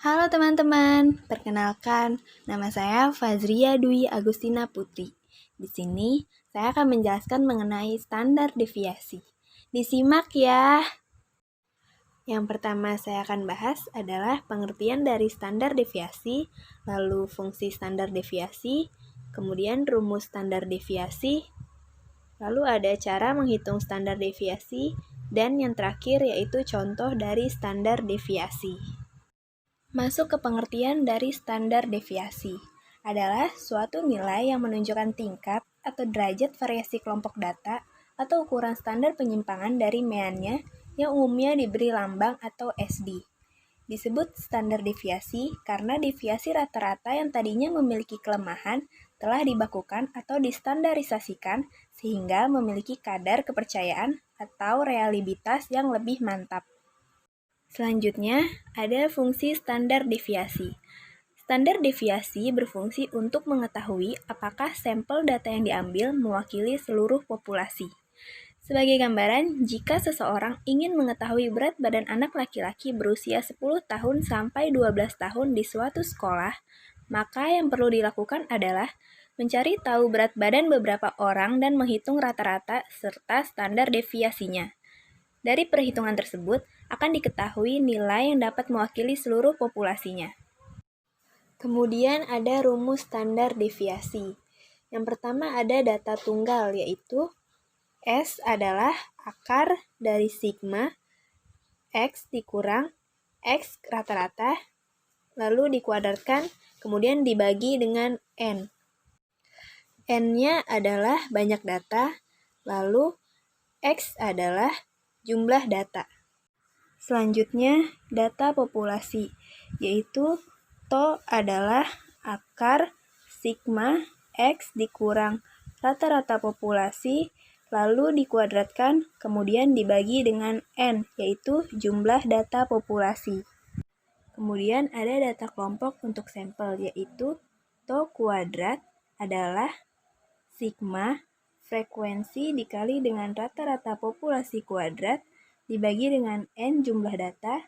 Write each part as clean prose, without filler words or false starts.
Halo teman-teman, perkenalkan, nama saya Fazria Dwi Agustina Putri. Di sini, saya akan menjelaskan mengenai standar deviasi. Disimak ya! Yang pertama saya akan bahas adalah pengertian dari standar deviasi, lalu fungsi standar deviasi, kemudian rumus standar deviasi, lalu ada cara menghitung standar deviasi, dan yang terakhir yaitu contoh dari standar deviasi. Masuk ke pengertian dari standar deviasi adalah suatu nilai yang menunjukkan tingkat atau derajat variasi kelompok data atau ukuran standar penyimpangan dari meannya yang umumnya diberi lambang atau SD. Disebut standar deviasi karena deviasi rata-rata yang tadinya memiliki kelemahan telah dibakukan atau distandarisasikan sehingga memiliki kadar kepercayaan atau reliabilitas yang lebih mantap. Selanjutnya, ada fungsi standar deviasi. Standar deviasi berfungsi untuk mengetahui apakah sampel data yang diambil mewakili seluruh populasi. Sebagai gambaran, jika seseorang ingin mengetahui berat badan anak laki-laki berusia 10 tahun sampai 12 tahun di suatu sekolah, maka yang perlu dilakukan adalah mencari tahu berat badan beberapa orang dan menghitung rata-rata serta standar deviasinya. Dari perhitungan tersebut, akan diketahui nilai yang dapat mewakili seluruh populasinya. Kemudian ada rumus standar deviasi. Yang pertama ada data tunggal, yaitu S adalah akar dari sigma X dikurang X rata-rata, lalu dikuadratkan, kemudian dibagi dengan N. N-nya adalah banyak data, lalu X adalah jumlah data. Selanjutnya, data populasi, yaitu TO adalah akar sigma X dikurang rata-rata populasi, lalu dikuadratkan, kemudian dibagi dengan N, yaitu jumlah data populasi. Kemudian ada data kelompok untuk sampel, yaitu TO kuadrat adalah sigma frekuensi dikali dengan rata-rata populasi kuadrat dibagi dengan N jumlah data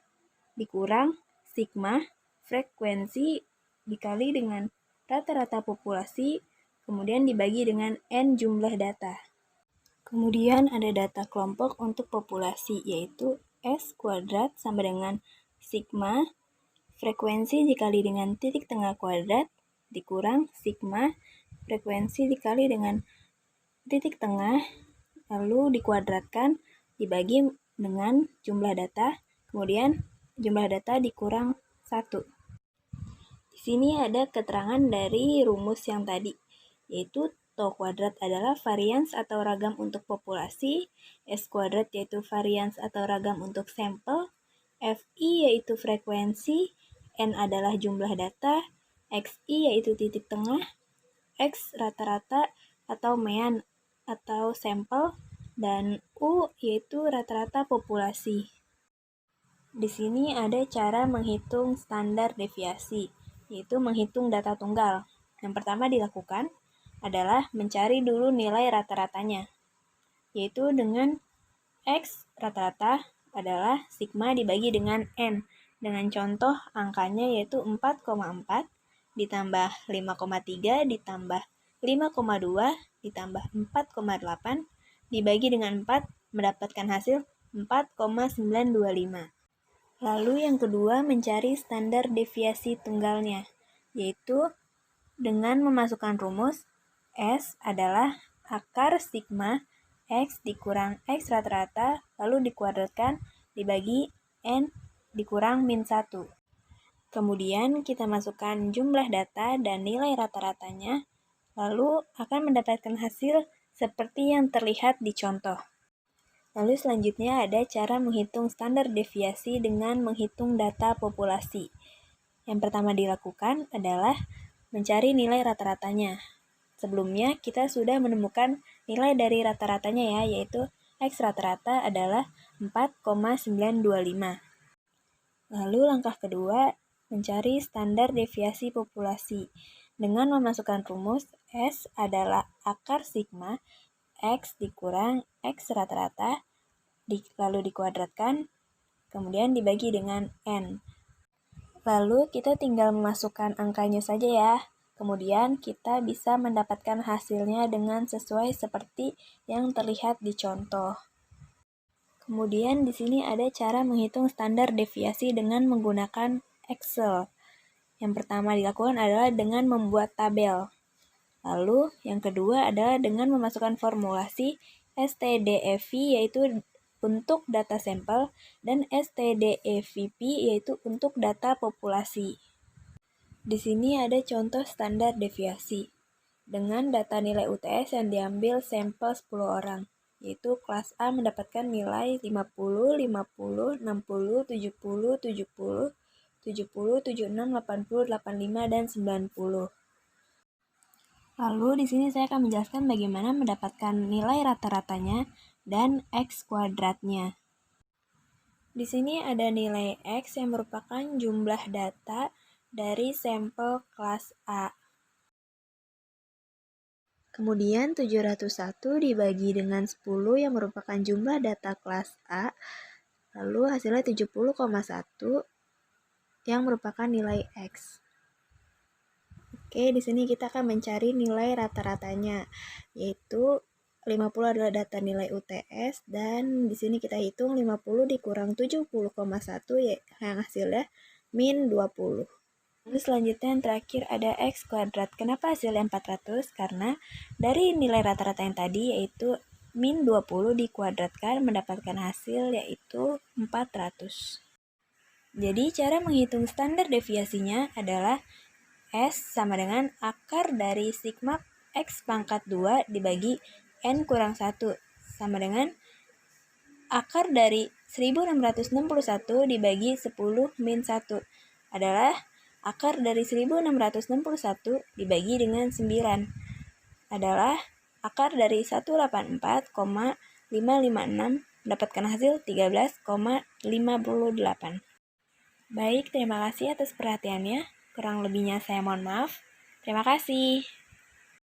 dikurang sigma frekuensi dikali dengan rata-rata populasi kemudian dibagi dengan N jumlah data. Kemudian ada data kelompok untuk populasi, yaitu S kuadrat sama dengan sigma frekuensi dikali dengan titik tengah kuadrat dikurang sigma frekuensi dikali dengan titik tengah lalu dikuadratkan dibagi dengan jumlah data, kemudian jumlah data dikurang 1. Di sini ada keterangan dari rumus yang tadi, yaitu TO kuadrat adalah varians atau ragam untuk populasi, S kuadrat yaitu varians atau ragam untuk sampel, FI yaitu frekuensi, N adalah jumlah data, XI yaitu titik tengah, X rata-rata atau mean atau sampel, dan U yaitu rata-rata populasi. Di sini ada cara menghitung standar deviasi, yaitu menghitung data tunggal. Yang pertama dilakukan adalah mencari dulu nilai rata-ratanya, yaitu dengan X rata-rata adalah sigma dibagi dengan N, dengan contoh angkanya yaitu 4,4 ditambah 5,3 ditambah 5,2 ditambah 4,8 dibagi dengan 4 mendapatkan hasil 4,925. Lalu yang kedua mencari standar deviasi tunggalnya, yaitu dengan memasukkan rumus S adalah akar sigma X dikurang X rata-rata lalu dikuadratkan dibagi N dikurang min 1. Kemudian kita masukkan jumlah data dan nilai rata-ratanya, lalu akan mendapatkan hasil seperti yang terlihat di contoh. Lalu selanjutnya ada cara menghitung standar deviasi dengan menghitung data populasi. Yang pertama dilakukan adalah mencari nilai rata-ratanya. Sebelumnya kita sudah menemukan nilai dari rata-ratanya ya, yaitu X rata-rata adalah 4,925. Lalu langkah kedua, mencari standar deviasi populasi. Dengan memasukkan rumus S adalah akar sigma X dikurang X rata-rata, lalu dikuadratkan, kemudian dibagi dengan N. Lalu kita tinggal memasukkan angkanya saja ya. Kemudian kita bisa mendapatkan hasilnya dengan sesuai seperti yang terlihat di contoh. Kemudian di sini ada cara menghitung standar deviasi dengan menggunakan Excel. Yang pertama dilakukan adalah dengan membuat tabel. Lalu yang kedua adalah dengan memasukkan formulasi STDEV yaitu untuk data sampel dan STDEVP yaitu untuk data populasi. Di sini ada contoh standar deviasi dengan data nilai UTS yang diambil sampel 10 orang, yaitu kelas A mendapatkan nilai 50, 50, 60, 70, 70, 70, 76, 80, 85, dan 90. Lalu di sini saya akan menjelaskan bagaimana mendapatkan nilai rata-ratanya dan X kuadratnya. Di sini ada nilai X yang merupakan jumlah data dari sampel kelas A. Kemudian 701 dibagi dengan 10 yang merupakan jumlah data kelas A. Lalu hasilnya 70,1 yang merupakan nilai X. Oke, di sini kita akan mencari nilai rata-ratanya, yaitu 50 adalah data nilai UTS, dan di sini kita hitung 50 dikurang 70,1 yang hasilnya min 20. Lalu selanjutnya yang terakhir ada X kuadrat. Kenapa hasilnya 400? Karena dari nilai rata-rata yang tadi yaitu min 20 dikuadratkan mendapatkan hasil yaitu 400. Jadi cara menghitung standar deviasinya adalah S sama dengan akar dari sigma X pangkat 2 dibagi N kurang 1 sama dengan akar dari 1661 dibagi 10 min 1 adalah akar dari 1661 dibagi dengan 9 adalah akar dari 184,556 mendapatkan hasil 13,58. Baik, terima kasih atas perhatiannya. Kurang lebihnya saya mohon maaf. Terima kasih.